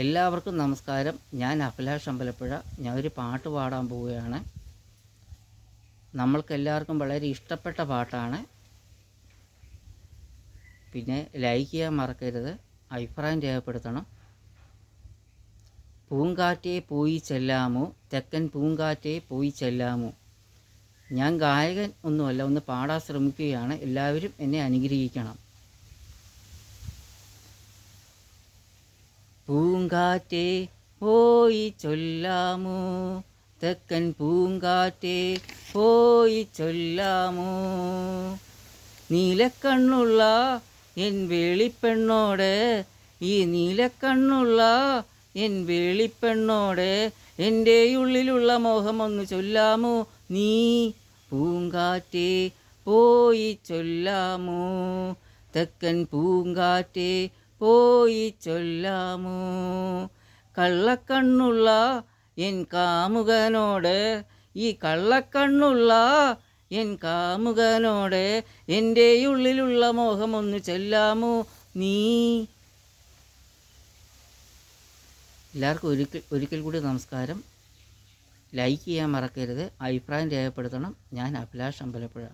എല്ലാവർക്കും നമസ്കാരം. ഞാൻ അഭിലാഷ് അമ്പലപ്പുഴ. ഞാൻ ഒരു പാട്ട് പാടാൻ പോവുകയാണ്. നമ്മൾക്കെല്ലാവർക്കും വളരെ ഇഷ്ടപ്പെട്ട പാട്ടാണ്. പിന്നെ ലൈക്ക് ചെയ്യാൻ മറക്കരുത്, അഭിപ്രായം രേഖപ്പെടുത്തണം. പൂങ്കാറ്റേ പോയി ചെല്ലാമോ, തെക്കൻ പൂങ്കാറ്റേ പോയി ചെല്ലാമോ. ഞാൻ ഗായകൻ ഒന്നുമല്ല, ഒന്ന് പാടാൻ ശ്രമിക്കുകയാണ്. എല്ലാവരും എന്നെ അനുഗ്രഹിക്കണം. പൂങ്കാറ്റേ പോയി ചൊല്ലാമോ, തെക്കൻ പൂങ്കാറ്റേ പോയി ചൊല്ലാമോ. നീലക്കണ്ണുള്ള എൻ വേളിപ്പെണ്ണോട്, ഈ നീലക്കണ്ണുള്ള എൻ വേളിപ്പെണ്ണോട് എൻ്റെ ഉള്ളിലുള്ള മോഹമൊന്ന് ചൊല്ലാമോ. നീ പൂങ്കാറ്റേ പോയി ചൊല്ലാമോ, തെക്കൻ പൂങ്കാറ്റേ പോയി ചൊല്ലാമോ. കള്ളക്കണ്ണുള്ള എൻ കാമുകനോട്, ഈ കള്ളക്കണ്ണുള്ള എൻ കാമുകനോട് എൻ്റെ ഉള്ളിലുള്ള മോഹമൊന്ന് ചൊല്ലാമോ. നീ എല്ലാവർക്കും ഒരിക്കൽ കൂടി നമസ്കാരം. ലൈക്ക് ചെയ്യാൻ മറക്കരുത്, അഭിപ്രായം രേഖപ്പെടുത്തണം. ഞാൻ അഭിലാഷ് അമ്പലപ്പുഴ.